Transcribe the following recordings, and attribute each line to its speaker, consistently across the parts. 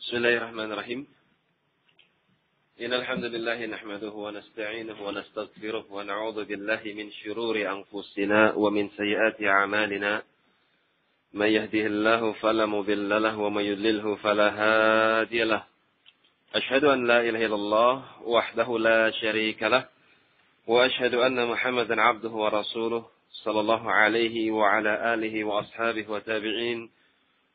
Speaker 1: Bismillahirrahmanirrahim. Innal hamdalillah nahmaduhu wa nasta'inuhu wa nastaghfiruh wa na'udzu billahi min shururi anfusina wa min sayyiati a'malina. May yahdihillahu fala mudilla lahu wa may yudlilhu fala hadiya lahu. Ashhadu an la ilaha illallah wahdahu la syarika lah wa ashhadu anna Muhammadan 'abduhu wa rasuluh sallallahu alaihi wa ala alihi wa ashabihi wa tabi'in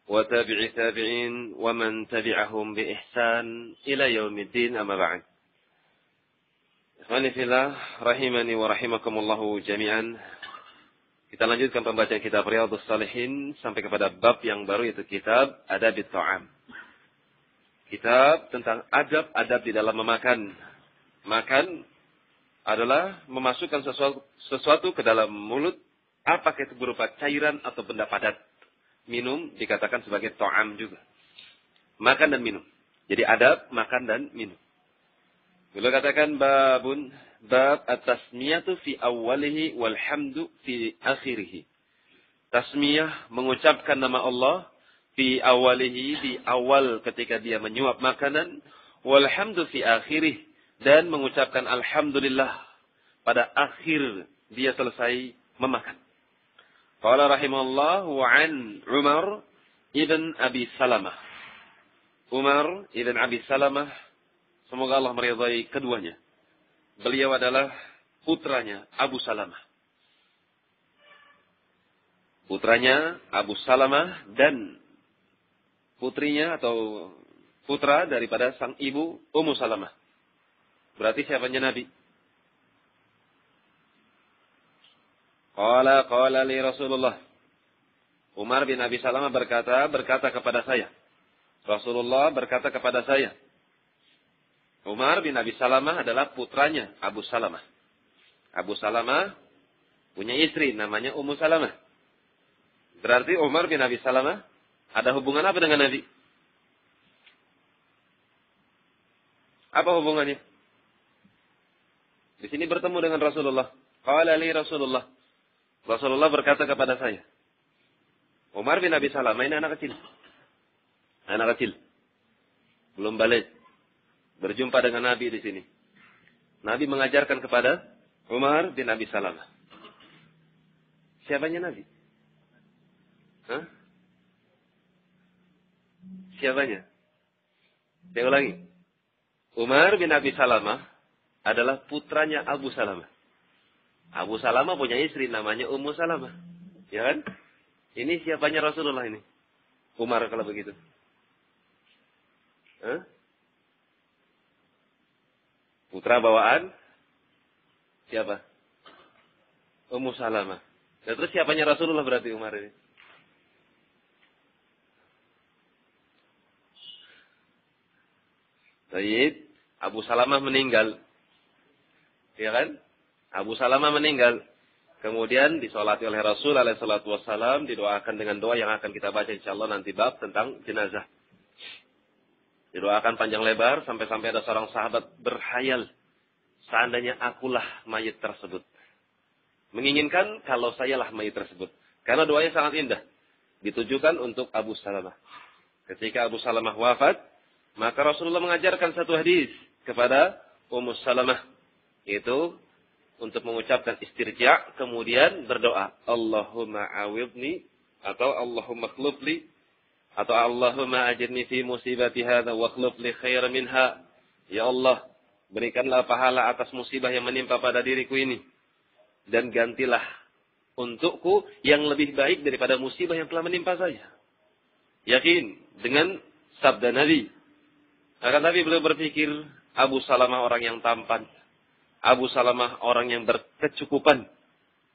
Speaker 1: wa tabi'i tabi'in wa man tabi'ahum bi ihsan ila yaumiddin amma ba'd. Ikhwani fillah rahimani wa rahimakumullah jami'an. Kita lanjutkan pembacaan kitab Riyadhus Shalihin sampai kepada bab yang baru, yaitu kitab Adabit Ta'am. Kitab tentang adab-adab di dalam memakan. Makan adalah memasukkan sesuatu ke dalam mulut, apakah itu berupa cairan atau benda padat. Minum dikatakan sebagai ta'am juga. Makan dan minum. Jadi adab, makan dan minum. Beliau katakan bab at-tasmiyatu fi awwalihi walhamdu fi akhirihi. Tasmiyah, mengucapkan nama Allah fi awwalihi, di awal ketika dia menyuap makanan, walhamdu fi akhirih, dan mengucapkan alhamdulillah pada akhir dia selesai memakan. Qala rahimahullah wa an Umar ibn Abi Salamah. Umar ibn Abi Salamah, semoga Allah meridai keduanya. Beliau adalah putranya Abu Salamah. Putranya Abu Salamah dan putrinya atau putra daripada sang ibu Ummu Salamah. Berarti siapanya Nabi? Qala li Rasulullah. Umar bin Abi Salamah berkata kepada saya. Rasulullah berkata kepada saya. Umar bin Abi Salamah adalah putranya Abu Salamah. Abu Salamah punya istri namanya Ummu Salamah. Berarti Umar bin Abi Salamah ada hubungan apa dengan Nabi? Apa hubungannya? Di sini bertemu dengan Rasulullah. Qala li Rasulullah. Rasulullah berkata kepada saya. Umar bin Abi Salamah ini anak kecil. Anak kecil. Belum balik. Berjumpa dengan Nabi di sini. Nabi mengajarkan kepada Umar bin Abi Salamah. Siapanya Nabi? Hah? Siapanya? Saya ulangi. Umar bin Abi Salamah adalah putranya Abu Salamah. Abu Salamah punya istri namanya Ummu Salamah. Ya kan? Ini siapanya Rasulullah ini? Umar kalau begitu. Hah? Putra bawaan siapa? Ummu Salamah. Dan terus siapanya Rasulullah berarti Umar ini? Baik, Abu Salamah meninggal. Ya kan? Abu Salamah meninggal. Kemudian disolati oleh Rasul alaihissalatu wassalam, didoakan dengan doa yang akan kita baca insyaallah nanti bab tentang jenazah. Didoakan panjang lebar sampai-sampai ada seorang sahabat berkhayal, seandainya akulah mayit tersebut. Menginginkan kalau sayalah mayit tersebut. Karena doanya sangat indah. Ditujukan untuk Abu Salamah. Ketika Abu Salamah wafat, maka Rasulullah mengajarkan satu hadis kepada Ummu Salamah. Itu untuk mengucapkan istirja, kemudian berdoa, Allahumma awidni, atau Allahumma khlufli, atau Allahumma ajirni fi musibati hadha wa khlufli khairan minha. Ya Allah, berikanlah pahala atas musibah yang menimpa pada diriku ini, dan gantilah untukku yang lebih baik daripada musibah yang telah menimpa saya. Yakin dengan sabda Nabi. Akan tapi beliau berpikir, Abu Salamah orang yang tampan, Abu Salamah orang yang berkecukupan.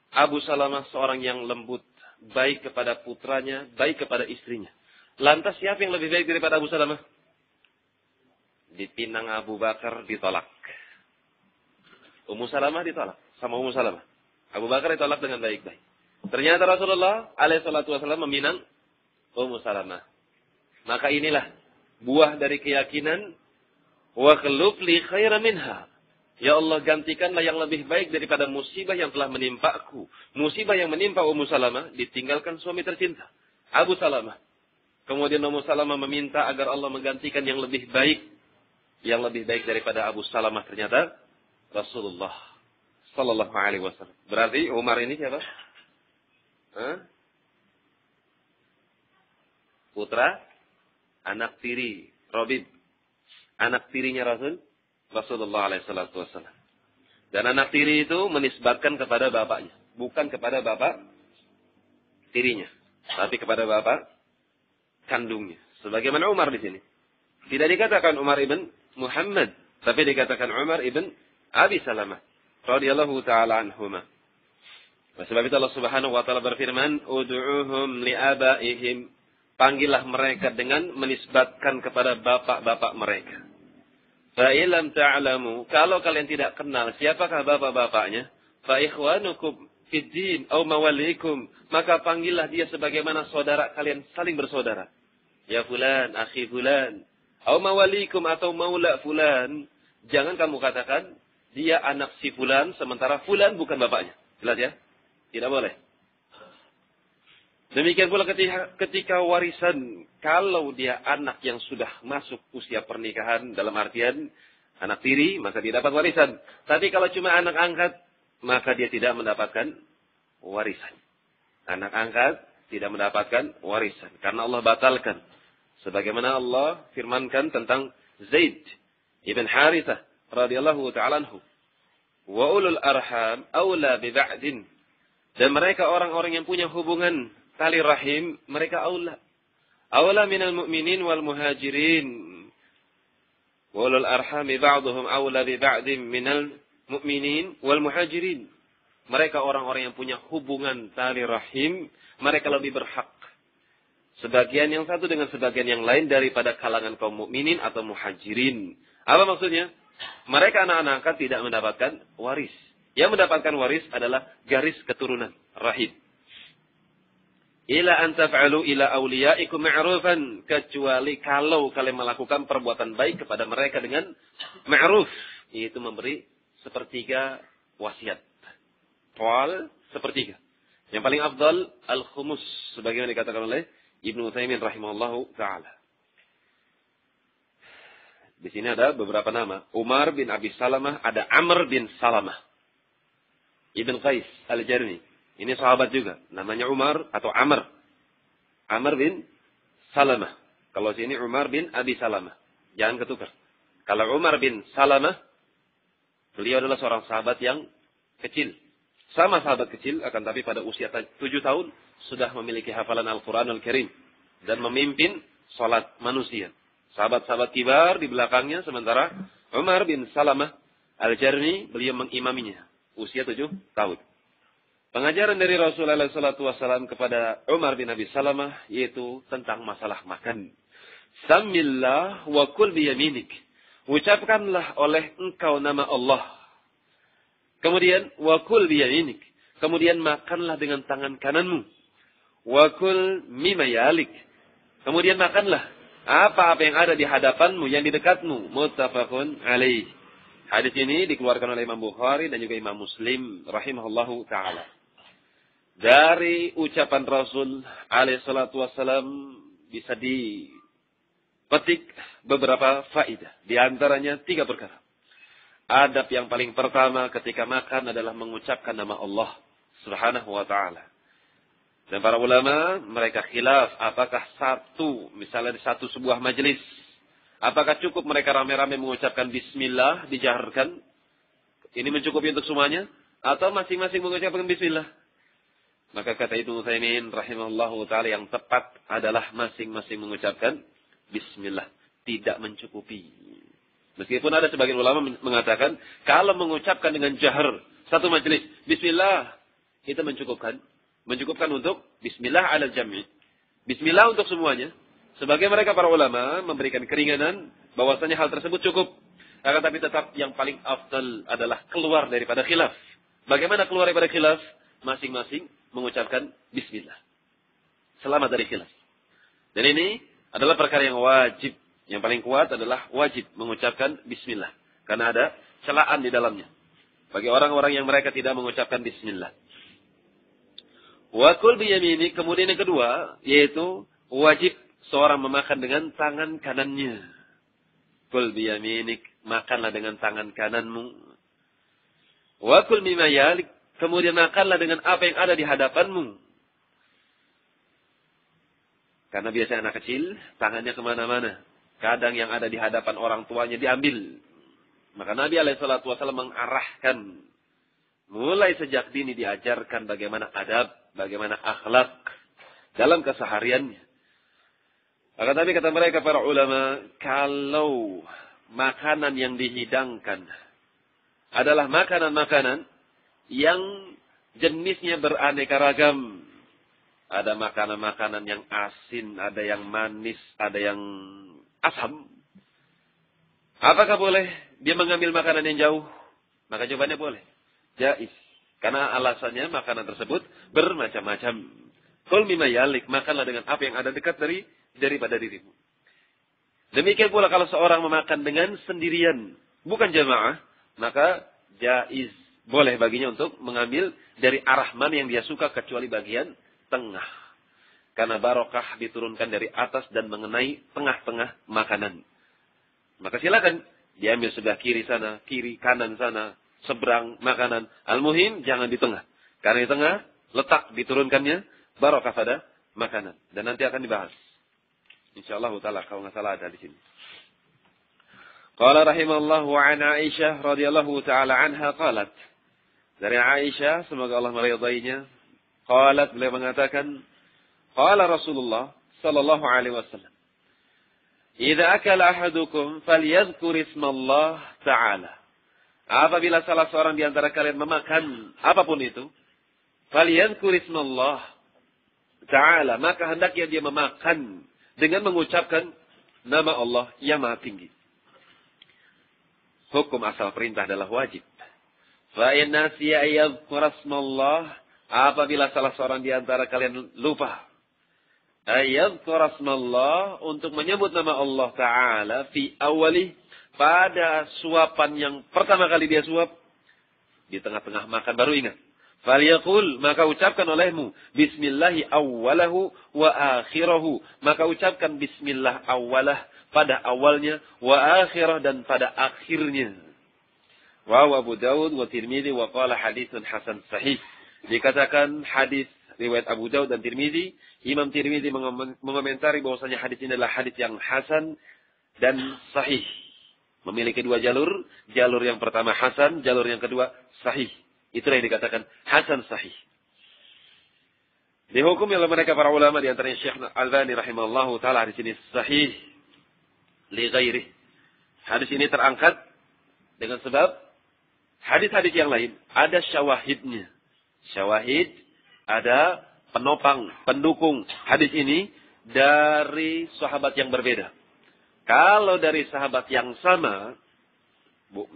Speaker 1: Abu Salamah seorang yang lembut. Baik kepada putranya, baik kepada istrinya. Lantas siapa yang lebih baik daripada Abu Salamah? Dipinang Abu Bakar ditolak. Ummu Salamah ditolak sama Ummu Salamah. Abu Bakar ditolak dengan baik-baik. Ternyata Rasulullah alaihissalatu wassalam meminang Ummu Salamah. Maka inilah buah dari keyakinan wa khluf li khairan minha. Ya Allah, gantikanlah yang lebih baik daripada musibah yang telah menimpaku. Musibah yang menimpa Ummu Salamah, ditinggalkan suami tercinta, Abu Salamah. Kemudian Ummu Salamah meminta agar Allah menggantikan yang lebih baik. Yang lebih baik daripada Abu Salamah ternyata Rasulullah sallallahu alaihi wasallam. Berarti Umar ini siapa? Putra anak tiri Robib. Anak tirinya Rasulullah alaihi wasallam. Dan anak tiri itu menisbatkan kepada bapaknya, bukan kepada bapak tirinya, tapi kepada bapak kandungnya. Sebagaimana Umar di sini. Tidak dikatakan Umar ibn Muhammad, tapi dikatakan Umar ibn Abi Salamah radhiyallahu taala anhuma. Sebab itu Allah Subhanahu wa taala berfirman, "Ud'uuhum li'abaihim." Panggillah mereka dengan menisbatkan kepada bapak-bapak mereka. Fa illam ta'lamu, kalau kalian tidak kenal siapakah bapak-bapaknya, fa ikhwanukum fid din aw mawalikum, maka panggillah dia sebagaimana saudara kalian saling bersaudara. Ya fulan, akhi fulan, aw mawalikum atau maula fulan. Jangan kamu katakan dia anak si fulan sementara fulan bukan bapaknya. Jelas ya? Tidak boleh. Demikian pula ketika warisan, kalau dia anak yang sudah masuk usia pernikahan, dalam artian anak tiri, maka dia dapat warisan. Tapi kalau cuma anak angkat, maka dia tidak mendapatkan warisan. Anak angkat tidak mendapatkan warisan. Karena Allah batalkan. Sebagaimana Allah firmankan tentang Zaid ibn Harithah radhiyallahu ta'ala anhu. Wa ulul arham awla bi ba'din. Dan mereka orang-orang yang punya hubungan tali rahim, mereka aula. Aula minal mu'minin wal muhajirin. Walul arhami ba'duhum aula bi ba'dim minal mu'minin wal muhajirin. Mereka orang-orang yang punya hubungan tali rahim, mereka lebih berhak. Sebagian yang satu dengan sebagian yang lain daripada kalangan kaum mukminin atau muhajirin. Apa maksudnya? Mereka anak-anak angkat tidak mendapatkan waris. Yang mendapatkan waris adalah garis keturunan rahim. Ila an taf'alu ila awliyaikum ma'rufan, kecuali kalau kalian melakukan perbuatan baik kepada mereka dengan ma'ruf, yaitu memberi sepertiga wasiat. Wal sepertiga. Yang paling afdal al-khumus, sebagaimana dikatakan oleh Ibnu Utsaimin rahimahullahu taala. Di sini ada beberapa nama. Umar bin Abi Salamah, ada Amr bin Salamah Ibn Qais Al-Jarmi. Ini sahabat juga. Namanya Umar atau Amr. Amr bin Salamah. Kalau sini Umar bin Abi Salamah. Jangan ketukar. Kalau Umar bin Salamah, beliau adalah seorang sahabat yang kecil. Sama sahabat kecil, akan tapi pada usia 7 tahun, sudah memiliki hafalan Al-Quran Al-Karim. Dan memimpin sholat manusia. Sahabat-sahabat kibar di belakangnya, sementara Umar bin Salamah Al-Jarmi, beliau mengimaminya. Usia 7 tahun. Pengajaran dari Rasulullah SAW kepada Umar bin Abi Salamah yaitu tentang masalah makan. Samillah wa kul biyaminik. Ucapkanlah oleh engkau nama Allah. Kemudian wa kul biyaminik. Kemudian makanlah dengan tangan kananmu. Wa kul mimma yalik. Kemudian makanlah apa-apa yang ada di hadapanmu, yang di dekatmu. Muttafaqun alaih. Hadis ini dikeluarkan oleh Imam Bukhari dan juga Imam Muslim rahimahullahu taala. Dari ucapan Rasul alaihi salatu wassalam bisa dipetik beberapa faedah. Di antaranya 3 perkara. Adab yang paling pertama ketika makan adalah mengucapkan nama Allah subhanahu wa ta'ala. Dan para ulama mereka khilaf apakah misalnya di satu sebuah majelis, apakah cukup mereka rame-rame mengucapkan bismillah, dijaharkan, ini mencukupi untuk semuanya, atau masing-masing mengucapkan bismillah. Maka kata Ibnu Utsaimin rahimahullahu taala yang tepat adalah masing-masing mengucapkan bismillah, tidak mencukupi. Meskipun ada sebagian ulama mengatakan kalau mengucapkan dengan jahar satu majelis bismillah itu mencukupan untuk bismillah ala jami'. Bismillah untuk semuanya. Sebagai mereka para ulama memberikan keringanan bahwasanya hal tersebut cukup. Akan tapi tetap yang paling afdal adalah keluar daripada khilaf. Bagaimana keluar daripada khilaf? Masing-masing mengucapkan bismillah. Selamat dari khilaf. Dan ini adalah perkara yang wajib. Yang paling kuat adalah wajib mengucapkan bismillah. Karena ada celaan di dalamnya. Bagi orang-orang yang mereka tidak mengucapkan bismillah. Wa kul biyamini, kemudian yang kedua, yaitu wajib seorang memakan dengan tangan kanannya. Kul biyaminik, makanlah dengan tangan kananmu. Wa kul mimma yalik, kemudian makanlah dengan apa yang ada di hadapanmu. Karena biasanya anak kecil, tangannya kemana-mana. Kadang yang ada di hadapan orang tuanya diambil. Maka Nabi SAW mengarahkan. Mulai sejak dini diajarkan bagaimana adab, bagaimana akhlak dalam kesehariannya. Maka tapi kata mereka para ulama, kalau makanan yang dihidangkan adalah makanan-makanan yang jenisnya beraneka ragam. Ada makanan-makanan yang asin, ada yang manis, ada yang asam. Apakah boleh dia mengambil makanan yang jauh? Maka jawabannya boleh. Jaiz. Karena alasannya makanan tersebut bermacam-macam. Kul mimma yalik, makanlah dengan apa yang ada dekat daripada dirimu. Demikian pula kalau seorang memakan dengan sendirian, bukan jamaah, maka jaiz. Boleh baginya untuk mengambil dari arah mana yang dia suka kecuali bagian tengah. Karena barokah diturunkan dari atas dan mengenai tengah-tengah makanan. Maka silakan diambil sebelah kiri sana, kiri kanan sana, seberang makanan. Al-muhim jangan di tengah. Karena di tengah letak diturunkannya barokah pada makanan. Dan nanti akan dibahas. InsyaAllah ta'ala kalau nggak salah ada di sini. Qala rahimallahu an Aisyah radhiyallahu ta'ala anha qalat. Dari Aisyah, semoga Allah meridainya. Qalat, beliau mengatakan, qala Rasulullah sallallahu alaihi wasallam, idza akala ahadukum falyadhkur ismallah ta'ala. Apabila salah seorang di antara kalian memakan apapun itu, falyadhkur ismallah ta'ala, maka hendaknya dia memakan dengan mengucapkan nama Allah yang Maha Tinggi. Hukum asal perintah adalah wajib. Fa in nasiya ayyadhkur ismallah, apabila salah seorang di antara kalian lupa ayyadhkur ismallah, untuk menyebut nama Allah Ta'ala fi awalih, pada suapan yang pertama kali dia suap, di tengah-tengah makan baru ingat. Falyaqul, maka ucapkan olehmu bismillahi awwalahu wa akhirahu, maka ucapkan bismillah awalah, pada awalnya, wa akhirah, dan pada akhirnya. Wa Abu Dawud wa Tirmidzi wa qala haditsun hasan sahih. Dikatakan hadis riwayat Abu Dawud dan Tirmidzi. Imam Tirmidzi mengomentari bahwasanya hadis ini adalah hadis yang hasan dan sahih. Memiliki dua jalur. Jalur yang pertama hasan, jalur yang kedua sahih. Itulah yang dikatakan hasan sahih. Dihukum oleh mereka para ulama, di antaranya Syekh Al-Albani rahimahullahu taala, hadis ini sahih li ghairihi. Hadis ini terangkat dengan sebab hadis-hadis yang lain ada syawahidnya. Syawahid, ada penopang, pendukung hadis ini dari sahabat yang berbeda. Kalau dari sahabat yang sama,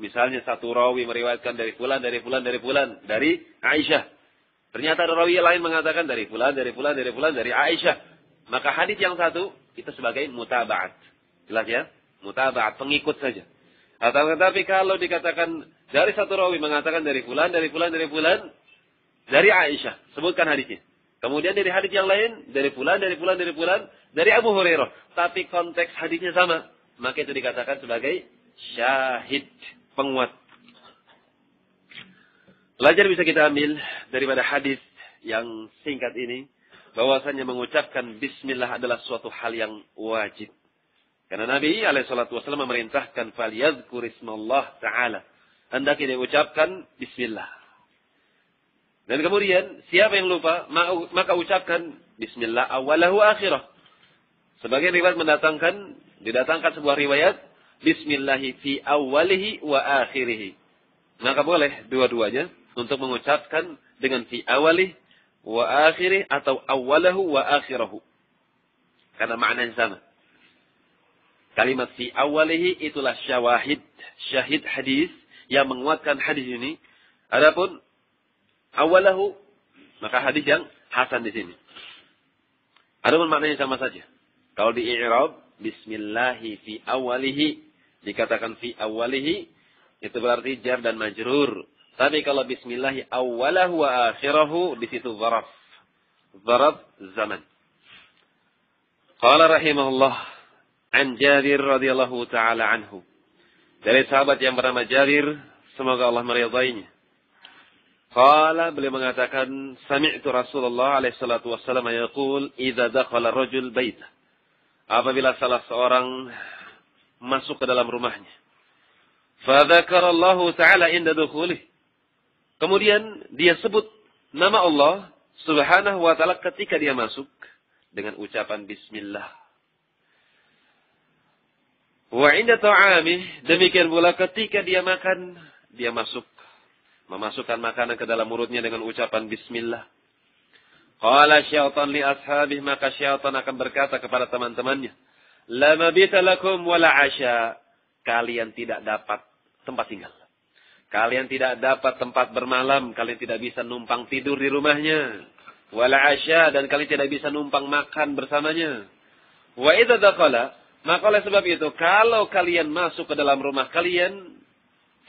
Speaker 1: misalnya satu rawi meriwayatkan dari fulan, dari fulan, dari fulan, dari Aisyah. Ternyata ada rawi lain mengatakan dari fulan, dari fulan, dari fulan, dari Aisyah. Maka hadis yang satu itu sebagai mutaba'at. Jelas ya? Mutaba'at, pengikut saja. Atau tetapi kalau dikatakan dari satu rawi mengatakan dari fulan, dari fulan, dari fulan, dari Aisyah, sebutkan hadisnya. Kemudian dari hadis yang lain, dari fulan, dari fulan, dari fulan, dari Abu Hurairah. Tapi konteks hadisnya sama. Maka itu dikatakan sebagai syahid, penguat. Pelajar bisa kita ambil daripada hadis yang singkat ini, bahwasanya mengucapkan bismillah adalah suatu hal yang wajib. Karena Nabi SAW memerintahkan falyadhkur ismallah ta'ala. Hendaknya dia ucapkan bismillah. Dan kemudian, siapa yang lupa, maka ucapkan bismillah awalahu akhirah. Sebagian riwayat didatangkan sebuah riwayat, bismillahi fi awalihi wa akhirihi. Maka boleh dua-duanya untuk mengucapkan dengan fi awalih wa akhirih atau awalahu wa akhirahu. Karena maknanya sama. Kalimat fi awalihi itulah syahid hadis yang menguatkan hadis ini. Adapun awalahu, maka hadis yang hasan di sini. Adapun maknanya sama saja. Kalau di i'rab, bismillahi fi awalihi, dikatakan fi awalihi, itu berarti jar dan majrur. Tapi kalau bismillahi awalahu wa akhirahu, di situ zaraf. Zaraf zaman. Qala rahimahullah an Jabir radhiyallahu taala anhu. Dari sahabat yang bernama Jabir, semoga Allah meridainya. Qala, beliau mengatakan, sami'tu Rasulullah alaihi salatu wassalam yaqul idza dakhala rajul baita. Apabila salah seorang masuk ke dalam rumahnya. Fa dzakara Allah taala inda dukhulih. Kemudian dia sebut nama Allah Subhanahu wa taala ketika dia masuk dengan ucapan bismillah. Wa inda ta'amih, demikian pula ketika dia makan, dia memasukkan makanan ke dalam mulutnya dengan ucapan bismillah. Qala syaitan li ashabih, maka syaitan akan berkata kepada teman-temannya, la mabita lakum wala asya. Kalian tidak dapat tempat tinggal. Kalian tidak dapat tempat bermalam, kalian tidak bisa numpang tidur di rumahnya. Wala asya, dan kalian tidak bisa numpang makan bersamanya. Wa idza dakhala, maka oleh sebab itu kalau kalian masuk ke dalam rumah kalian,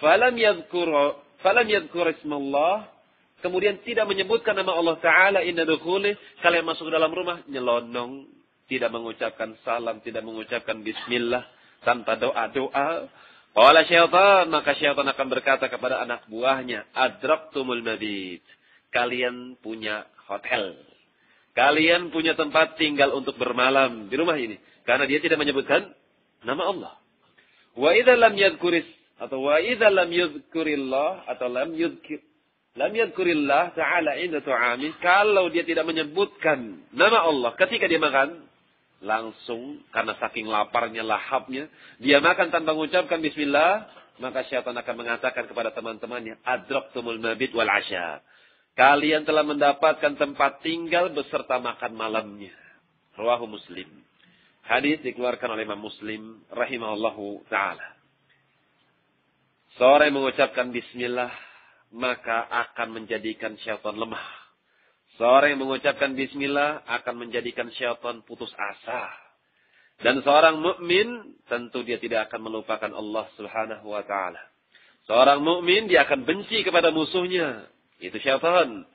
Speaker 1: falam yadhkur ismallah, kemudian tidak menyebutkan nama Allah Ta'ala inna dukhulih, kalian masuk ke dalam rumah nyelonong, tidak mengucapkan salam, tidak mengucapkan bismillah, tanpa doa-doa. Qala syaitan, maka syaitan akan berkata kepada anak buahnya, adraktumul mabit. Kalian punya hotel. Kalian punya tempat tinggal untuk bermalam di rumah ini. Karena dia tidak menyebutkan nama Allah. Wa idza lam yadhkuris, atau wa idza lam yadhkurillah, atau lam yadhkurillah ta'ala inda tu'ami. Kalau dia tidak menyebutkan nama Allah ketika dia makan, langsung karena saking laparnya, lahapnya, dia makan tanpa mengucapkan bismillah, maka syaitan akan mengatakan kepada teman-temannya, adraktumul mabit wal asya. Kalian telah mendapatkan tempat tinggal beserta makan malamnya. Rawahu Muslim. Hadis dikeluarkan oleh Imam Muslim rahimahullahu taala. Seorang yang mengucapkan bismillah maka akan menjadikan syaitan lemah. Seorang yang mengucapkan bismillah akan menjadikan syaitan putus asa. Dan seorang mukmin tentu dia tidak akan melupakan Allah Subhanahu wa taala. Seorang mukmin dia akan benci kepada musuhnya, itu syaitan.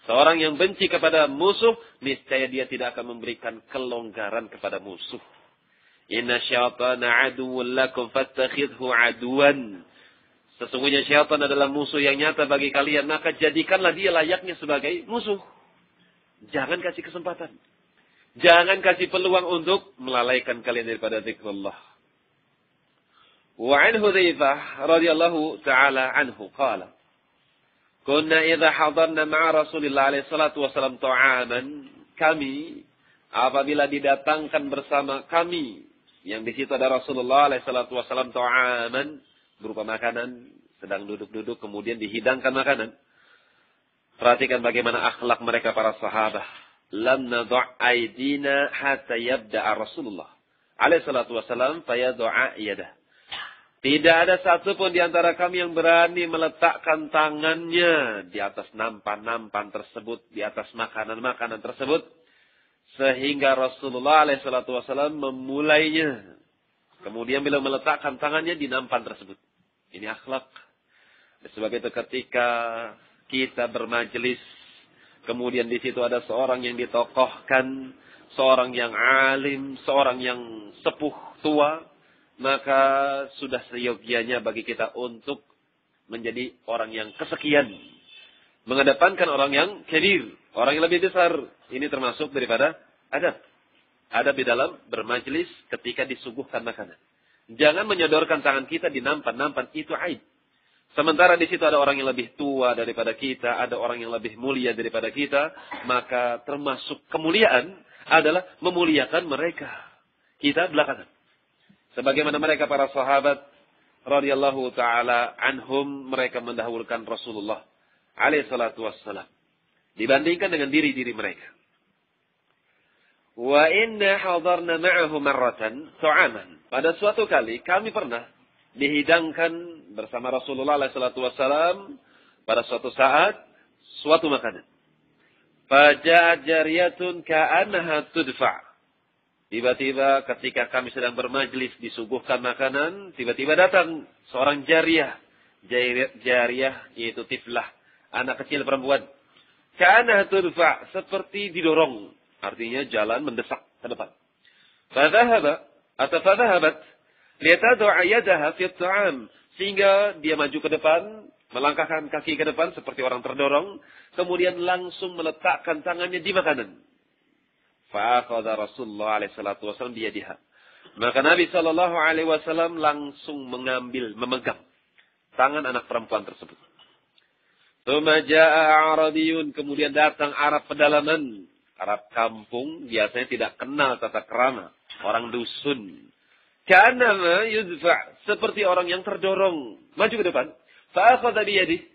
Speaker 1: Seorang yang benci kepada musuh, niscaya dia tidak akan memberikan kelonggaran kepada musuh. Inna syaitana aduwwun lakum fattakhidhu aduwan. Sesungguhnya syaitan adalah musuh yang nyata bagi kalian, maka jadikanlah dia layaknya sebagai musuh. Jangan kasih kesempatan. Jangan kasih peluang untuk melalaikan kalian daripada zikrullah. Wa an Hudzaifah radhiyallahu taala anhu qala, kunna idza hadarna ma'a Rasulillah alaihi salatu wasallam ta'aman, kami apabila didatangkan bersama kami, yang di situ ada Rasulullah alaihi salatu wasallam ta'aman, berupa makanan, sedang duduk-duduk kemudian dihidangkan makanan. Perhatikan bagaimana akhlak mereka para sahabat. Lam nadha' aydina hatta yabda'a Rasulullah alaihi salatu wasallam fayad'a yadah. Tidak ada satupun di antara kami yang berani meletakkan tangannya di atas nampan-nampan tersebut, di atas makanan-makanan tersebut, sehingga Rasulullah alaihi salatu wasallam memulainya. Kemudian beliau meletakkan tangannya di nampan tersebut. Ini akhlak. Sebab itu ketika kita bermajelis, kemudian di situ ada seorang yang ditokohkan, seorang yang alim, seorang yang sepuh tua, maka sudah seyogianya bagi kita untuk menjadi orang yang kesekian. Mengedepankan orang yang kabir, orang yang lebih besar. Ini termasuk daripada adab. Adab di dalam bermajelis ketika disuguhkan makanan. Jangan menyodorkan tangan kita di nampan-nampan, itu aib. Sementara di situ ada orang yang lebih tua daripada kita, ada orang yang lebih mulia daripada kita, maka termasuk kemuliaan adalah memuliakan mereka. Kita belakangan. Sebagaimana mereka para sahabat radhiyallahu taala anhum, mereka mendahulukan Rasulullah alaihi salatu wassalam dibandingkan dengan diri-diri mereka. Wa inna hadarna ma'ahu marratan ta'aman. Pada suatu kali kami pernah dihidangkan bersama Rasulullah SAW pada suatu saat suatu makanan. Faja'at jariyatun ka'annaha tudfa'. Tiba-tiba ketika kami sedang bermajlis disuguhkan makanan, tiba-tiba datang seorang jariyah. Jariyah yaitu tiflah, anak kecil perempuan. Ka'annaha tudfa', seperti didorong. Artinya jalan mendesak ke depan. Fadhahabat liyatad'a yadaha fi at-ta'am, sehingga dia maju ke depan, melangkahkan kaki ke depan seperti orang terdorong, kemudian langsung meletakkan tangannya di makanan. Fa akhadha Rasulullah alaihi salatu wasallam biyadiha. Maka Nabi sallallahu alaihi wasallam langsung memegang tangan anak perempuan tersebut. Tsumma jaa'a Arabiyun, kemudian datang Arab pedalaman, Arab kampung, biasanya tidak kenal tata krama, orang dusun. Ka'annama yudfa', seperti orang yang terdorong maju ke depan. Fa akhadha biyadihi,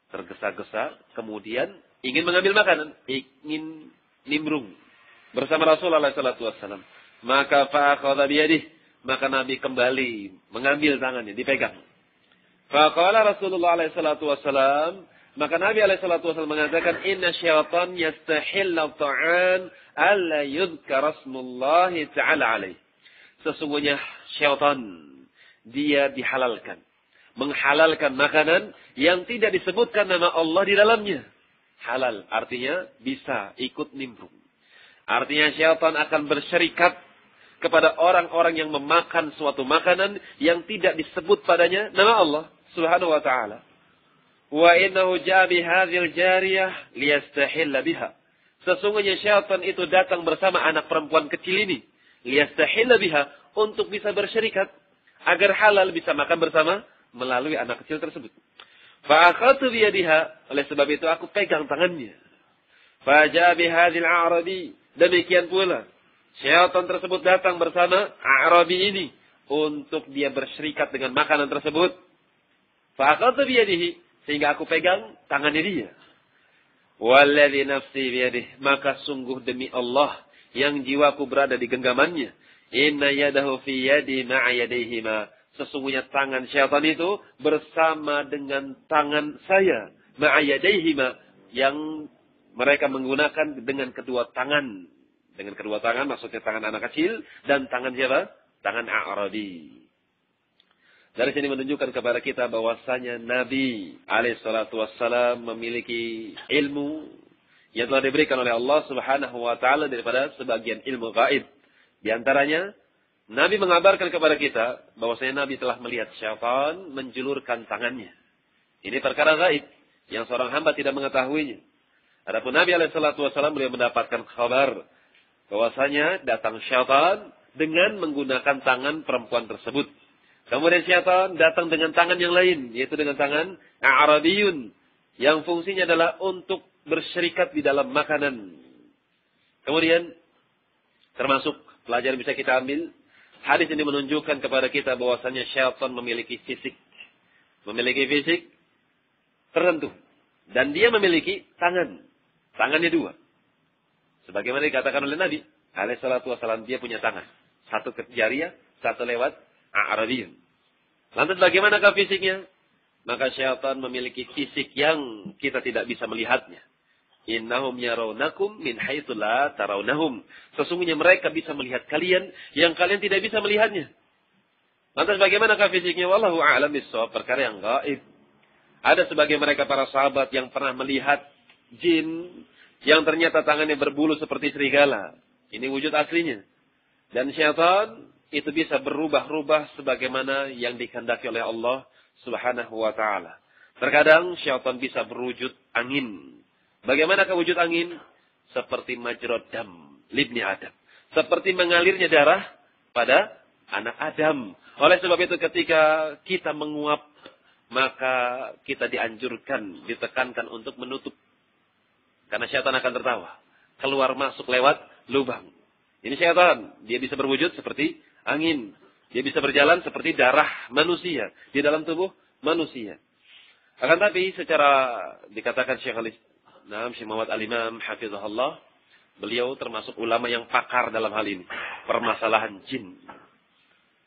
Speaker 1: tergesa-gesa, kemudian ingin mengambil makanan, ingin nimbrung bersama Rasulullah sallallahu alaihi wasallam. Maka fa akhadha biyadihi, maka Nabi kembali mengambil tangannya, dipegang. Faqala Rasulullah alaihi salatu wasallam, maka Nabi alaihi salatu wasallam mengatakan, inna syaitan yastahillu ta'an alla yudhkara ismullahi ta'ala alaihi. Sesungguhnya syaitan, dia dihalalkan, menghalalkan makanan yang tidak disebutkan nama Allah di dalamnya. Halal artinya bisa ikut nimbrung. Artinya syaitan akan bersyarikat kepada orang-orang yang memakan suatu makanan yang tidak disebut padanya nama Allah Subhanahu wa ta'ala. Wa innahu ja'a bihadhil jariyah liyastahilla biha. Sesungguhnya syaitan itu datang bersama anak perempuan kecil ini, liyastahilla biha, untuk bisa bersyarikat agar halal bisa makan bersama melalui anak kecil tersebut. Fa akhadtu biyadiha, oleh sebab itu aku pegang tangannya. Fa ja'a bihadhil a'rabi, demikian pula syaitan tersebut datang bersama Arabi ini untuk dia bersyarikat dengan makanan tersebut. Fa'akhadtu biyadihi, sehingga aku pegang tangannya dia. Walladzi nafsi biyadihi, maka sungguh demi Allah yang jiwaku berada di genggamannya. Inna yadahu fi yadi ma'a yadayhima, sesungguhnya tangan syaitan itu bersama dengan tangan saya. Ma'a yadayhima, yang mereka menggunakan dengan kedua tangan. Dengan kedua tangan maksudnya tangan anak kecil dan tangan siapa? Tangan A'rabi. Dari sini menunjukkan kepada kita bahwasanya Nabi alaihissalatu wassalam memiliki ilmu yang telah diberikan oleh Allah Subhanahu wa taala daripada sebagian ilmu gaib. Di antaranya Nabi mengabarkan kepada kita bahwasanya Nabi telah melihat syaitan menjulurkan tangannya. Ini perkara gaib yang seorang hamba tidak mengetahuinya. Adapun Nabi alaihissalatu wassalam beliau mendapatkan kabar bahwasanya datang syaitan dengan menggunakan tangan perempuan tersebut. Kemudian syaitan datang dengan tangan yang lain, yaitu dengan tangan Arabiyun, yang fungsinya adalah untuk bersyarikat di dalam makanan. Kemudian termasuk pelajaran bisa kita ambil, hadis ini menunjukkan kepada kita bahwasanya syaitan memiliki fisik tertentu, dan dia memiliki tangannya dua. Sebagaimana dikatakan oleh Nabi alaihissalatu wassalam, dia punya tangan. Satu ke jariyah, satu lewat Arabiyun. Lantas bagaimanakah fisiknya? Maka syaitan memiliki fisik yang kita tidak bisa melihatnya. Innahum yarawnakum min haitsu la tarawnahum. Sesungguhnya mereka bisa melihat kalian yang kalian tidak bisa melihatnya. Lantas bagaimanakah fisiknya? Wallahu a'lam bissawab, perkara yang gaib. Ada sebagian mereka para sahabat yang pernah melihat jin yang ternyata tangannya berbulu seperti serigala. Ini wujud aslinya. Dan syaitan itu bisa berubah-ubah sebagaimana yang dikehendaki oleh Allah Subhanahu wa taala. Terkadang syaitan bisa berwujud angin. Bagaimanakah wujud angin? Seperti majrad dam libni Adam. Seperti mengalirnya darah pada anak Adam. Oleh sebab itu ketika kita menguap, maka kita dianjurkan, ditekankan untuk menutup. Karena syaitan akan tertawa. Keluar masuk lewat lubang. Ini syaitan. Dia bisa berwujud seperti angin. Dia bisa berjalan seperti darah manusia di dalam tubuh manusia. Akan tapi secara dikatakan Syekh Muhammad Al-Imam Hafizahullah, beliau termasuk ulama yang pakar dalam hal ini. Permasalahan jin.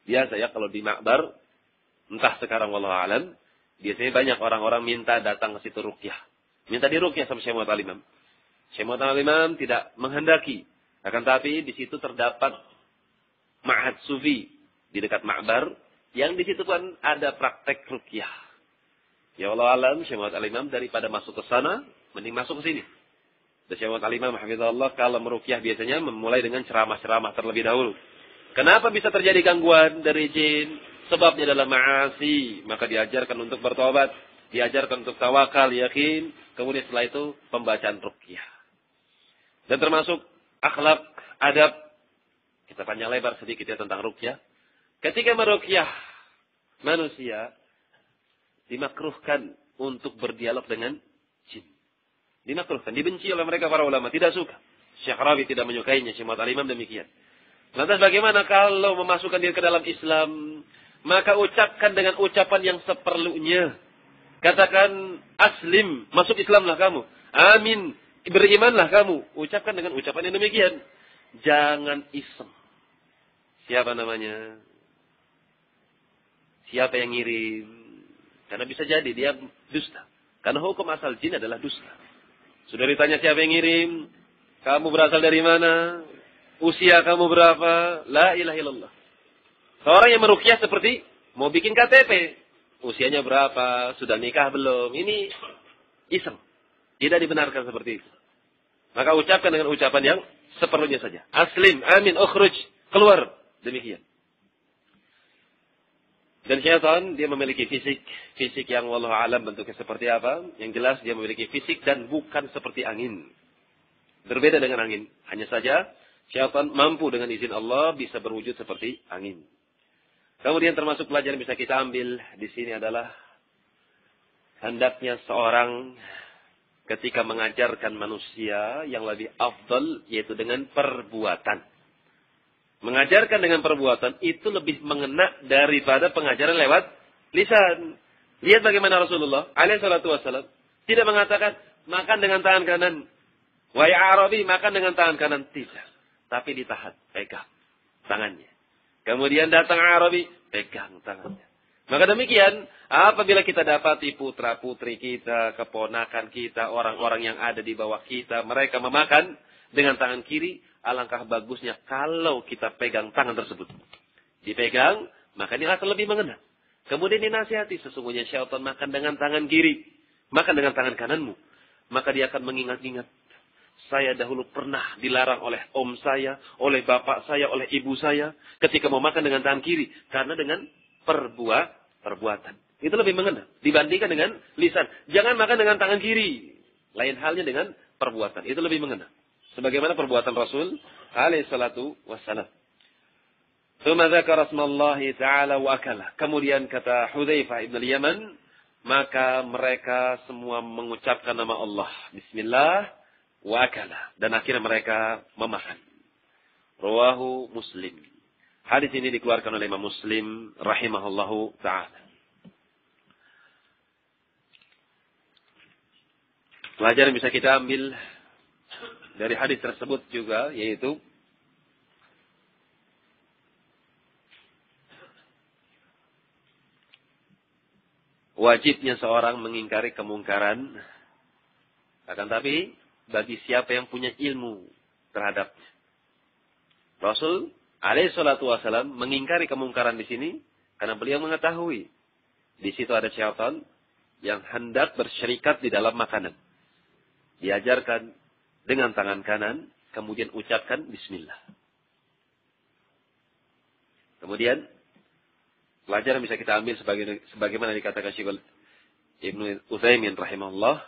Speaker 1: Biasa ya kalau di makbar, entah sekarang wallahu alam, biasanya banyak orang-orang minta datang ke situ ruqyah. Minta diruqyah sama Syekh Muhammad Al-Imam. Syekh Muhammad Al-Imam tidak menghendaki. Akan tapi di situ terdapat ma'had sufi di dekat makbar, yang di situ kan ada praktek ruqyah. Ya Allah alam, Syekh Muhammad Al-Imam daripada masuk ke sana, mending masuk ke sini. Dan Syekh Muhammad Al-Imam hafizahullah kalau meruqyah biasanya memulai dengan ceramah-ceramah terlebih dahulu. Kenapa bisa terjadi gangguan dari jin? Sebabnya adalah ma'asi. Maka diajarkan untuk bertobat, diajarkan untuk tawakal, yakin. Kemudian setelah itu pembacaan ruqyah. Dan termasuk akhlak, adab. Kita panjang lebar sedikit ya tentang ruqyah. Ketika meruqyah manusia, dimakruhkan untuk berdialog dengan jin. Dimakruhkan, dibenci oleh mereka para ulama, tidak suka. Syekh Rabi tidak menyukainya, Syekh Muhammad Al-Imam demikian. Lantas bagaimana kalau memasukkan diri ke dalam Islam? Maka ucapkan dengan ucapan yang seperlunya. Katakan, aslim, masuk Islamlah kamu. Amin, berimanlah kamu. Ucapkan dengan ucapan yang demikian. Jangan iseng. Siapa namanya? Siapa yang ngirim? Karena bisa jadi dia dusta. Karena hukum asal jin adalah dusta. Sudah ditanya siapa yang ngirim? Kamu berasal dari mana? Usia kamu berapa? La ilaha illallah. Seorang yang meruqyah seperti mau bikin KTP. Usianya berapa? Sudah nikah belum? Ini iseng. Tidak dibenarkan seperti itu. Maka ucapkan dengan ucapan yang seperlunya saja. Aslim, amin, ukhruj. Keluar. Demikian. Dan syaitan dia memiliki fisik yang wallahu alam bentuknya seperti apa. Yang jelas dia memiliki fisik dan bukan seperti angin. Berbeda dengan angin. Hanya saja syaitan mampu dengan izin Allah bisa berwujud seperti angin. Kemudian termasuk pelajaran yang bisa kita ambil di sini adalah hendaknya seorang ketika mengajarkan manusia yang lebih afdal yaitu dengan perbuatan. Mengajarkan dengan perbuatan itu lebih mengena daripada pengajaran lewat lisan. Lihat bagaimana Rasulullah alaihi salatu wasallam tidak mengatakan makan dengan tangan kanan. Wahai Arabi, makan dengan tangan kanan. Tidak. Tapi ditahan, pegang tangannya. Kemudian datang Arabi, pegang tangannya. Maka demikian, apabila kita dapati putra-putri kita, keponakan kita, orang-orang yang ada di bawah kita, mereka memakan dengan tangan kiri, alangkah bagusnya kalau kita pegang tangan tersebut. Dipegang, maka ini akan lebih mengena. Kemudian dinasihati, sesungguhnya syaitan makan dengan tangan kiri, makan dengan tangan kananmu. Maka dia akan mengingat-ingat. Saya dahulu pernah dilarang oleh om saya, oleh bapak saya, oleh ibu saya, ketika mau makan dengan tangan kiri. Karena dengan perbuatan. Itu lebih mengena dibandingkan dengan lisan. Jangan makan dengan tangan kiri. Lain halnya dengan perbuatan. Itu lebih mengena. Sebagaimana perbuatan Rasul alaihi salatu wassalam. Tsumma dzakara asmallahi ta'ala wa akala. Kemudian kata Hudzaifah ibn al-Yaman, maka mereka semua mengucapkan nama Allah. Bismillah wa akala. Dan akhirnya mereka memakan. Rawahu Muslim. Hadis ini dikeluarkan oleh Imam Muslim rahimahullahu ta'ala. Pelajaran bisa kita ambil dari hadis tersebut juga, yaitu wajibnya seorang mengingkari kemungkaran. Akan tapi, bagi siapa yang punya ilmu terhadapnya. Rasul alaihi salatu wasallam mengingkari kemungkaran di sini, karena beliau mengetahui di situ ada syaitan yang hendak bersyirikat di dalam makanan. Diajarkan dengan tangan kanan, kemudian ucapkan bismillah. Kemudian, pelajaran bisa kita ambil sebagaimana dikatakan Syekh Ibnu Utsaimin rahimahullah,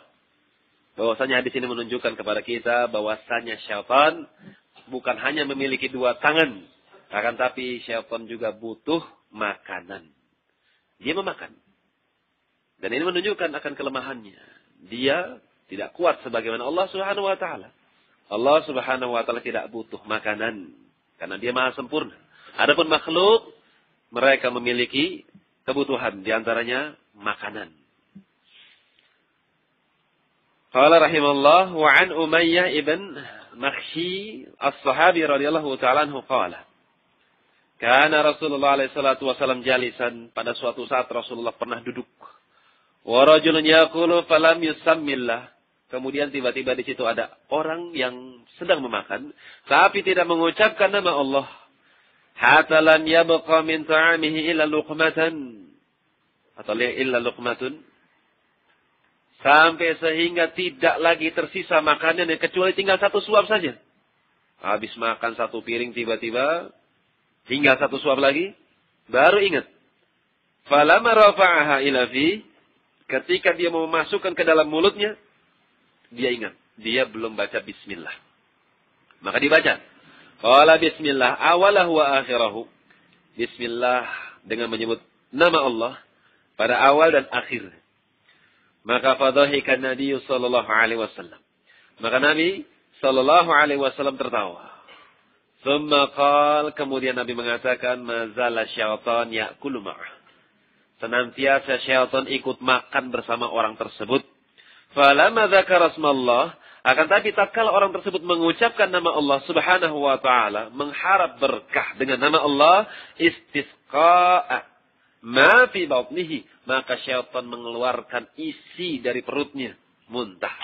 Speaker 1: bahwasanya hadis ini menunjukkan kepada kita bahwasanya syaitan bukan hanya memiliki dua tangan, akan tapi syaitan juga butuh makanan. Dia memakan. Dan ini menunjukkan akan kelemahannya. Dia tidak kuat sebagaimana Allah Subhanahu wa taala. Allah Subhanahu wa taala tidak butuh makanan karena dia Maha sempurna. Adapun makhluk mereka memiliki kebutuhan di antaranya makanan. Qala rahimallahu wa an Umayyah ibn Makhshi as-sahabi radhiyallahu ta'ala anhu qala kana Rasulullah alaihi salatu wasallam jalisan, pada suatu saat Rasulullah pernah duduk. Wa rajulun yaqulu falam yusammillah. Kemudian tiba-tiba di situ ada orang yang sedang memakan, tapi tidak mengucapkan nama Allah. Hatta lam yabqa min ta'amihi illa luqmatan. Atau illa luqmatun. Sampai sehingga tidak lagi tersisa makanannya kecuali tinggal satu suap saja. Habis makan satu piring tiba-tiba tinggal satu suap lagi, baru ingat. Falamma rafa'aha ila fi, ketika dia mau memasukkan ke dalam mulutnya, dia ingat, dia belum baca bismillah. Maka dibaca. Qala bismillah awalahu wa akhirahu. Bismillah dengan menyebut nama Allah pada awal dan akhir. Maka fadhahika Nabi sallallahu alaihi wasallam. Maka Nabi sallallahu alaihi wasallam tertawa. Tsumma qala, kemudian Nabi mengatakan, mazala syaitan ya'kulu ma'ah. Senantiasa syaitan ikut makan bersama orang tersebut. Falamma dzakara asmallah, akan tapi tatkala orang tersebut mengucapkan nama Allah Subhanahu wa taala, mengharap berkah dengan nama Allah, istisqa'a ma fi batnihi, maka syaitan mengeluarkan isi dari perutnya, muntah.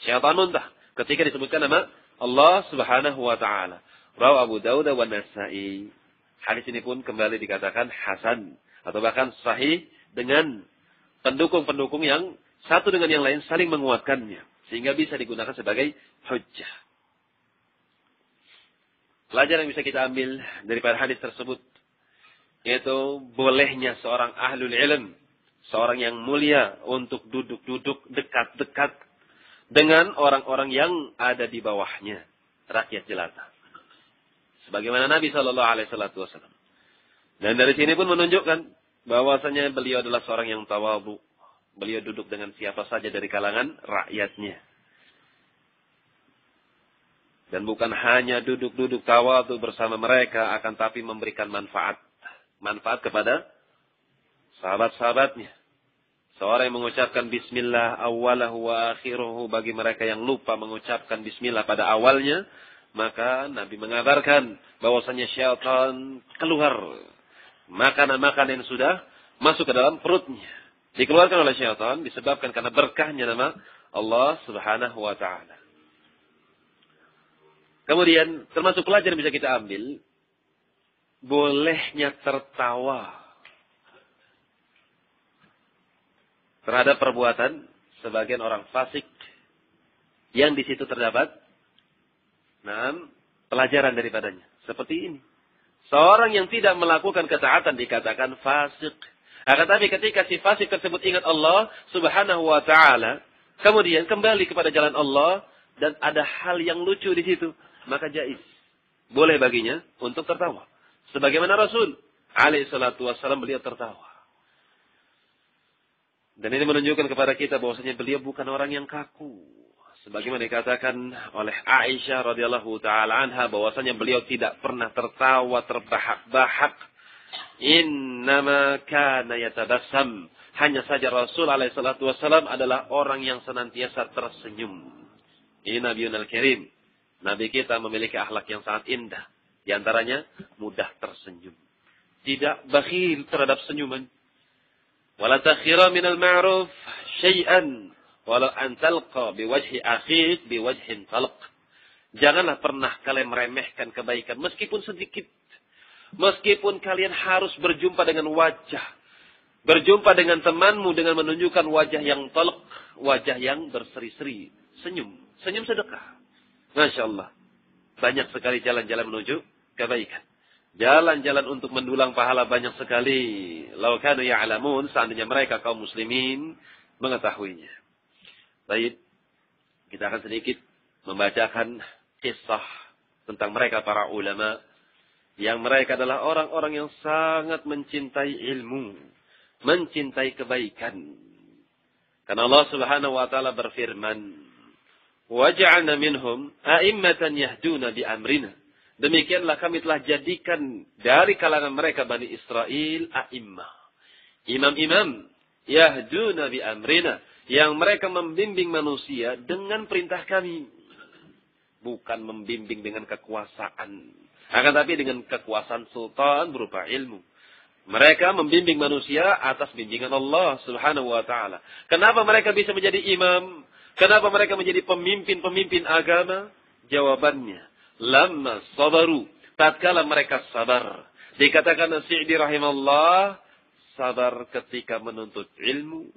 Speaker 1: Syaitan muntah ketika disebutkan nama Allah Subhanahu wa taala. Rawi Abu Dawud wa Nasa'i. Hadis ini pun kembali dikatakan hasan atau bahkan sahih dengan pendukung-pendukung yang satu dengan yang lain saling menguatkannya sehingga bisa digunakan sebagai hujjah. Pelajaran yang bisa kita ambil daripada hadis tersebut yaitu bolehnya seorang ahlul ilm, seorang yang mulia untuk duduk-duduk dekat-dekat dengan orang-orang yang ada di bawahnya, rakyat jelata. Sebagaimana Nabi sallallahu alaihi wasallam. Dan dari sini pun menunjukkan bahwasanya beliau adalah seorang yang tawadhu. Beliau duduk dengan siapa saja dari kalangan rakyatnya. Dan bukan hanya duduk-duduk tawadhu bersama mereka, akan tapi memberikan manfaat. Manfaat kepada sahabat-sahabatnya. Seorang yang mengucapkan bismillah awalahu wa akhiruhu bagi mereka yang lupa mengucapkan bismillah pada awalnya, maka Nabi mengabarkan bahwasanya syaitan keluar. Makanan-makanan yang sudah masuk ke dalam perutnya dikeluarkan oleh syaitan disebabkan karena berkahnya nama Allah Subhanahu wa taala. Kemudian termasuk pelajaran yang bisa kita ambil, bolehnya tertawa terhadap perbuatan sebagian orang fasik yang di situ terdapat pelajaran daripadanya. Seperti ini. Seorang yang tidak melakukan ketaatan dikatakan fasik. Akan tapi ketika si fasik tersebut ingat Allah Subhanahu wa taala, kemudian kembali kepada jalan Allah dan ada hal yang lucu di situ, maka jaiz. Boleh baginya untuk tertawa. Sebagaimana Rasul alaihi salatu wassalam beliau tertawa. Dan ini menunjukkan kepada kita bahwasanya beliau bukan orang yang kaku. Sebagaimana dikatakan oleh Aisyah radhiyallahu taala anha bahwasanya beliau tidak pernah tertawa terbahak-bahak. Innama kana yatabassam. Hanya saja Rasul alaihi salatu wasallam adalah orang yang senantiasa tersenyum. Ini Nabiun al-Karim. Nabi kita memiliki akhlak yang sangat indah. Di antaranya mudah tersenyum. Tidak bakhil terhadap senyuman. Wala takhira minal ma'ruf syai'an. Walau antalqa biwajhi akhik biwajhin talq. Janganlah pernah kalian meremehkan kebaikan meskipun sedikit. Meskipun kalian harus berjumpa dengan wajah. Berjumpa dengan temanmu dengan menunjukkan wajah yang talq, wajah yang berseri-seri, senyum, senyum sedekah. Masya Allah. Banyak sekali jalan-jalan menuju kebaikan. Jalan-jalan untuk mendulang pahala banyak sekali. Lau kanu ya'lamun, seandainya mereka kaum muslimin mengetahuinya. Baik, kita akan sedikit membacakan kisah tentang mereka para ulama yang mereka adalah orang-orang yang sangat mencintai ilmu, mencintai kebaikan. Karena Allah Subhanahu wa taala berfirman, "Waj'alna minhum a'immatan yahduna bi amrina." Demikianlah kami telah jadikan dari kalangan mereka Bani Israel a'immah. Imam-imam yahduna bi amrina, yang mereka membimbing manusia dengan perintah kami. Bukan membimbing dengan kekuasaan. Akan tapi dengan kekuasaan sultan berupa ilmu. Mereka membimbing manusia atas bimbingan Allah Subhanahu wa ta'ala. Kenapa mereka bisa menjadi imam? Kenapa mereka menjadi pemimpin-pemimpin agama? Jawabannya, lamma sabaru. Tatkala mereka sabar. Dikatakan As-Sa'di rahimahullah, sabar ketika menuntut ilmu.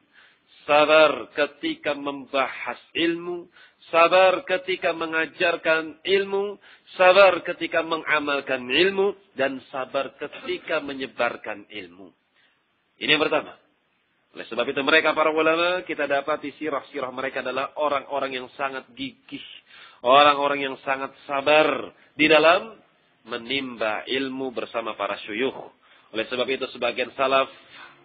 Speaker 1: sabar ketika membahas ilmu, sabar ketika mengajarkan ilmu, sabar ketika mengamalkan ilmu, dan sabar ketika menyebarkan ilmu. Ini yang pertama. Oleh sebab itu mereka para ulama, kita dapati sirah-sirah mereka adalah orang-orang yang sangat gigih. Orang-orang yang sangat sabar di dalam menimba ilmu bersama para syuyukh. Oleh sebab itu sebagian salaf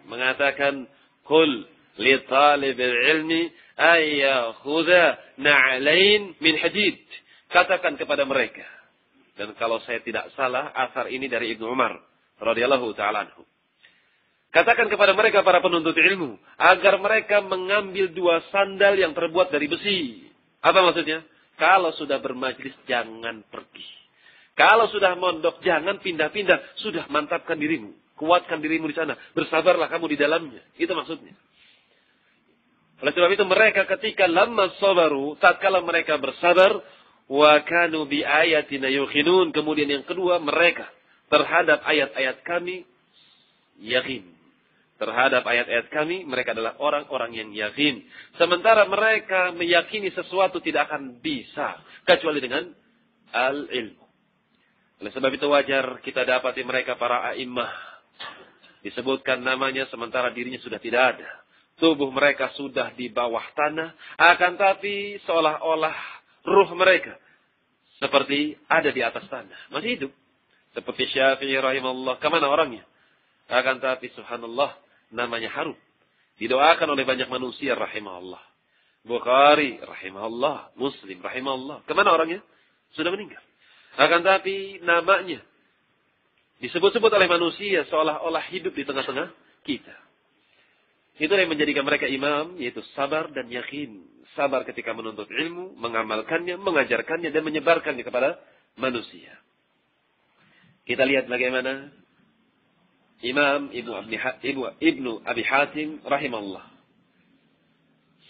Speaker 1: mengatakan, Kul li talibil ilmi ayyakhudha na'lain min hadid. Katakan kepada mereka. Dan kalau saya tidak salah, asar ini dari Ibnu Umar radhiyallahu ta'ala anhu. Katakan kepada mereka para penuntut ilmu, agar mereka mengambil 2 sandal yang terbuat dari besi. Apa maksudnya? Kalau sudah bermajlis, jangan pergi. Kalau sudah mondok, jangan pindah-pindah. Sudah mantapkan dirimu. Kuatkan dirimu di sana. Bersabarlah kamu di dalamnya. Itu maksudnya. Oleh sebab itu mereka ketika lamma sabaru, tatkala mereka bersabar, wa kanu bi ayatina yuqinun. Kemudian yang kedua, mereka terhadap ayat-ayat kami yakin. Terhadap ayat-ayat kami, mereka adalah orang-orang yang yakin. Sementara mereka meyakini sesuatu tidak akan bisa kecuali dengan al-ilmu. Oleh sebab itu wajar kita dapati mereka para a'immah. Disebutkan namanya sementara dirinya sudah tidak ada. Tubuh mereka sudah di bawah tanah. Akan tapi seolah-olah ruh mereka seperti ada di atas tanah. Masih hidup. Seperti Syafi'i rahimahullah. Kemana orangnya? Akan tapi subhanallah, namanya harum. Didoakan oleh banyak manusia rahimahullah. Bukhari rahimahullah. Muslim rahimahullah. Kemana orangnya? Sudah meninggal. Akan tapi namanya disebut-sebut oleh manusia seolah-olah hidup di tengah-tengah kita. Itu yang menjadikan mereka imam, yaitu sabar dan yakin. Sabar ketika menuntut ilmu, mengamalkannya, mengajarkannya, dan menyebarkannya kepada manusia. Kita lihat bagaimana Imam Ibnu Abi Hatim rahimahullah.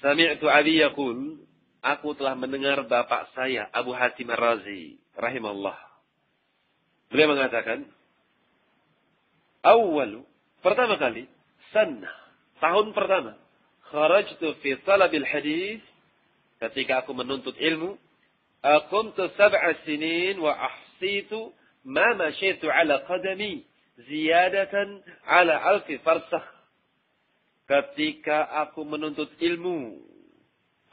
Speaker 1: Sami'tu Abi yaqul, aku telah mendengar bapak saya Abu Hatim Ar-Razi rahimahullah. Beliau mengatakan, pertama kali, tahun pertama, kharajtu fi talabil hadis, ketika aku menuntut ilmu, aqumtu 7 sinin wa ahsitu ma masyaitu ala qadami ziyadatan ala alfi farsakh. Ketika aku menuntut ilmu,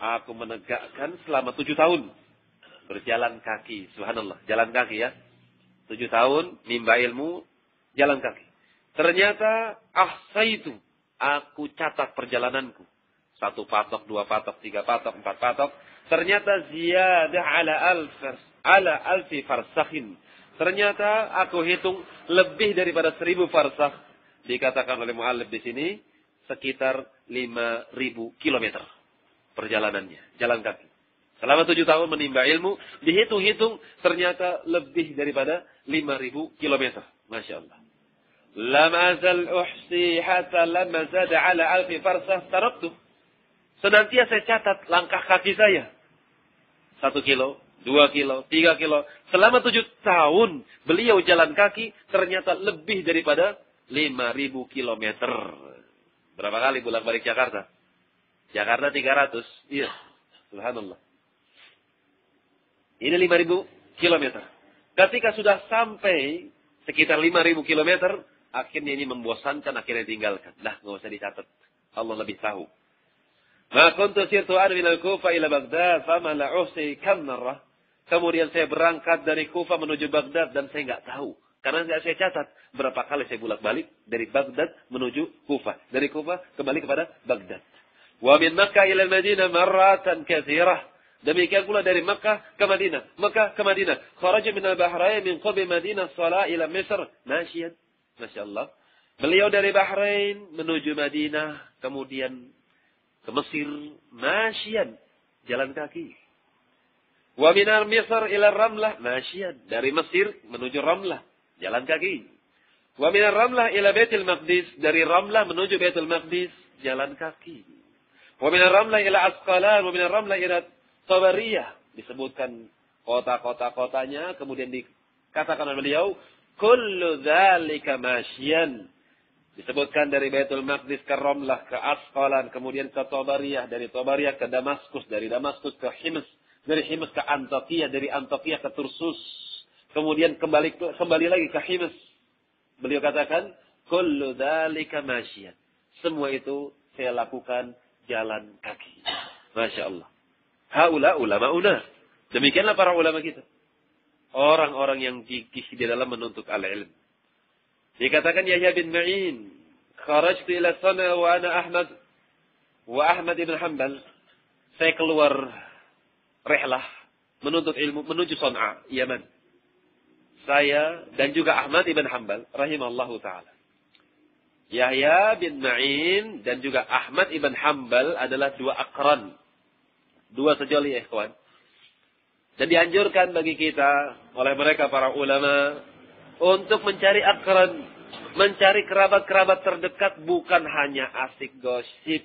Speaker 1: aku menegakkan selama 7 tahun. Berjalan kaki, subhanallah, jalan kaki ya. 7 tahun, nimba ilmu, jalan kaki. Ternyata, ahsaitu, aku catat perjalananku. 1 patok, 2 patok, 3 patok, 4 patok. Ternyata ziyadah ala alfi farsakhin. Ternyata aku hitung lebih daripada 1000 farsakh. Dikatakan oleh mu'allif di sini sekitar 5.000 kilometer perjalanannya, jalan kaki. Selama 7 tahun menimba ilmu, dihitung-hitung ternyata lebih daripada 5.000 kilometer. Masya Allah. Lam azal uhsi hatta lamma zada ala alfi farsakh taraktuh. Senantiasa saya catat langkah kaki saya. 1 kilo. 2 kilo, 3 kilo. Selama 7 tahun beliau jalan kaki ternyata lebih daripada 5.000 kilometer. Berapa kali bolak-balik Jakarta? Jakarta 300. Iya. Subhanallah. Ini 5.000 kilometer. Ketika sudah sampai sekitar 5.000 kilometer, akhirnya ini membosankan, akhirnya tinggalkan. Dah, nggak usah dicatat. Allah lebih tahu. Ma kuntu sirtu an min al-Kufa ila Baghdad fama la uhsi kam marrah. Kemudian saya berangkat dari Kufa menuju Baghdad dan saya nggak tahu. Karena nggak saya catat berapa kali saya bolak-balik dari Baghdad menuju Kufa. Dari Kufa kembali kepada Baghdad. Wa min Makkah ila Madinah marratan katsirah. Demikian pula dari Makkah ke Madinah. Makkah ke Madinah. Kharaja min al-Bahrain min qabli Madinah salat ila Misr. Masyian. Masya Allah. Beliau dari Bahrain menuju Madinah. Kemudian ke Mesir. Masyian. Jalan kaki. Wa minar Misr ila Ramlah masyian, dari Mesir menuju Ramlah, jalan kaki. Wa minar Ramlah ila Baitul Maqdis, dari Ramlah menuju Baitul Maqdis, jalan kaki. Wa minar Ramlah ila Asqalan, wa minar Ramlah ila Tabariyah, disebutkan kota-kotanya, kemudian dikatakan oleh beliau, kullu dzalika masyian. Disebutkan dari Baitul Maqdis ke Ramlah, ke Asqalan, kemudian ke Tabariyah, dari Tabariyah ke Damaskus, dari Damaskus ke Hims, dari Hims ke Antakya, dari Antakya ke Tursus, kemudian kembali lagi ke Hims. Beliau katakan, kullu dzalika masyian. Semua itu saya lakukan jalan kaki. Masya Allah. Haula ulama'una. Demikianlah para ulama kita. Orang-orang yang gigih di dalam menuntut al-ilm. Dikatakan Yahya bin Ma'in, kharajtu ila sana wa ana Ahmad ibn Hanbal. Saya keluar rehlah menuntut ilmu menuju San'a, Yaman. Saya dan juga Ahmad ibn Hanbal rahimallahu taala. Yahya bin Ma'in dan juga Ahmad ibn Hanbal adalah dua akran, dua sejoli ikhwan. Dan dianjurkan bagi kita oleh mereka para ulama untuk mencari akran, mencari kerabat-kerabat terdekat, bukan hanya asik gosip.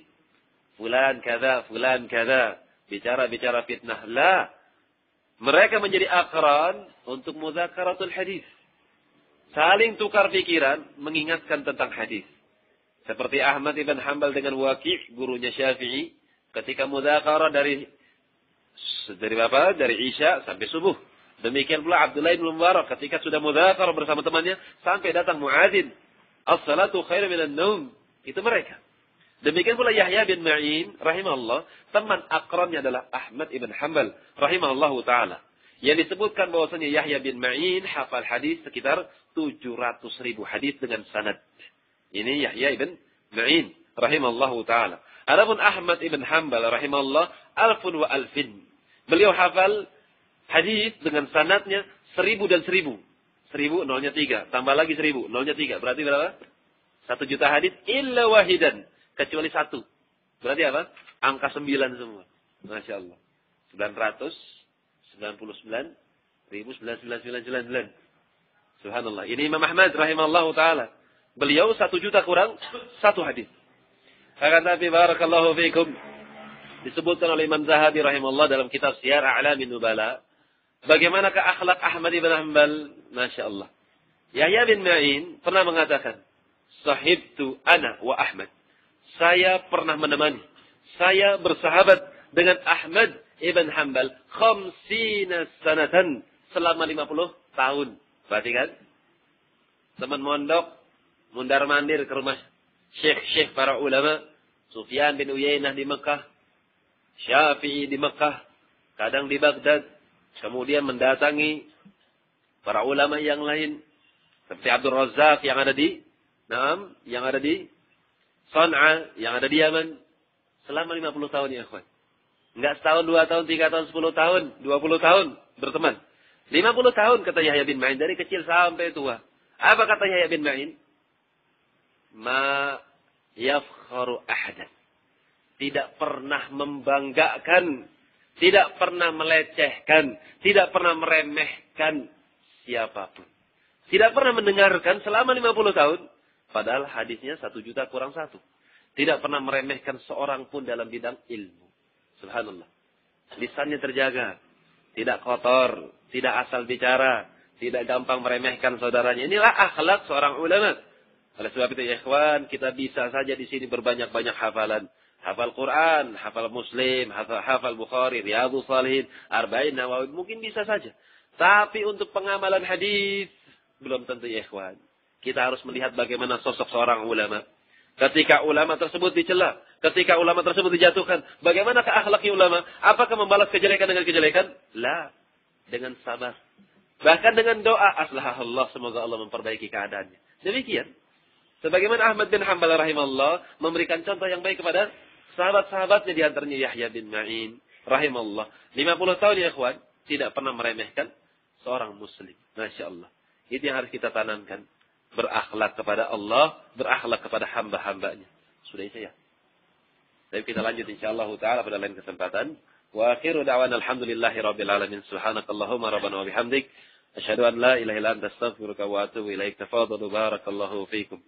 Speaker 1: Fulan kada, bicara-bicara fitnah. La. Mereka menjadi akran untuk muzakaratul hadis. Saling tukar pikiran, mengingatkan tentang hadis. Seperti Ahmad ibn Hanbal dengan Waqi', gurunya Syafi'i, ketika muzakarah dari Isya sampai subuh. Demikian pula Abdullah bin Mubarak ketika sudah mudzakarah bersama temannya sampai datang muadzin. As-salatu khairu minan naum. Itu mereka. Demikian pula Yahya bin Ma'in rahimahullah, teman akrannya adalah Ahmad ibn Hanbal rahimahullahu taala. Yang disebutkan bahwasanya Yahya bin Ma'in hafal hadis sekitar 700.000 hadis dengan sanad. Ini Yahya ibn Ma'in rahimahullahu taala. Adapun Ahmad ibn Hanbal rahimahullah alfun wa alfin. Beliau hafal hadis dengan sanadnya 1000 dan 1000. 1000 nolnya 3, tambah lagi 1000 nolnya 3. Berarti berapa? 1 juta hadis illa wahidan, kecuali 1. Berarti apa? Angka 9 semua. Masya Allah. 999.999. Subhanallah. Ini Imam Ahmad rahimahullahu taala. Beliau 1 juta kurang 1 hadis. Akan tapi barakallahu fiikum, disebutkan oleh Imam Zahabi rahimahullah dalam kitab Siyar A'lamin Nubala, bagaimanakah akhlak Ahmad ibn Hanbal? Masya Allah. Yahya bin Ma'in pernah mengatakan, sahibtu ana wa Ahmad. Saya pernah menemani, saya bersahabat dengan Ahmad ibn Hanbal 50 sanatan, selama 50 tahun. Perhatikan. Teman mondok, mundar-mandir ke rumah syekh-syekh para ulama. Sufyan bin Uyainah di Mekah, Syafi'i di Mekah, kadang di Baghdad. Kemudian mendatangi para ulama yang lain seperti Abdul Razak yang ada di San'a, yang ada di Yaman, selama 50 tahun ya ikhwan. Enggak setahun, 2 tahun, 3 tahun, 10 tahun, 20 tahun berteman. 50 tahun kata Yahya bin Ma'in, dari kecil sampai tua. Apa kata Yahya bin Ma'in? Ma yafkharu ahadan. Tidak pernah membanggakan, tidak pernah melecehkan, tidak pernah meremehkan siapapun. Tidak pernah mendengarkan selama 50 tahun, padahal hadisnya 1 juta kurang 1. Tidak pernah meremehkan seorang pun dalam bidang ilmu. Subhanallah. Lisannya terjaga, tidak kotor, tidak asal bicara, tidak gampang meremehkan saudaranya. Inilah akhlak seorang ulama. Oleh sebab itu ya ikhwan, kita bisa saja di sini berbanyak-banyak hafalan. Hafal Quran, hafal Muslim, hafal Bukhari, Riyadhus Shalihin, Arba'in Nawawi, mungkin bisa saja. Tapi untuk pengamalan hadis belum tentu ya ikhwan. Kita harus melihat bagaimana sosok seorang ulama. Ketika ulama tersebut dicela, ketika ulama tersebut dijatuhkan, bagaimanakah akhlaknya ulama? Apakah membalas kejelekan dengan kejelekan? La, dengan sabar. Bahkan dengan doa, aslahahullah, semoga Allah memperbaiki keadaannya. Demikian. Sebagaimana Ahmad bin Hanbal rahimahullah memberikan contoh yang baik kepada sahabat-sahabatnya, di antaranya Yahya bin Ma'in rahimahullah. 50 tahun ya ikhwan, tidak pernah meremehkan seorang muslim. Masya Allah. Itu yang harus kita tanamkan. Berakhlak kepada Allah, berakhlak kepada hamba-hambanya. Sudah itu ya. Tapi kita lanjut insyaallah taala pada lain kesempatan. Wa akhiru da'wana alhamdulillahi rabbil alamin. Subhanakallahumma rabbana wa bihamdik, asyhadu an la ilaha illa anta astaghfiruka wa atubu ilaik. Tafadhalu barakallahu fiikum.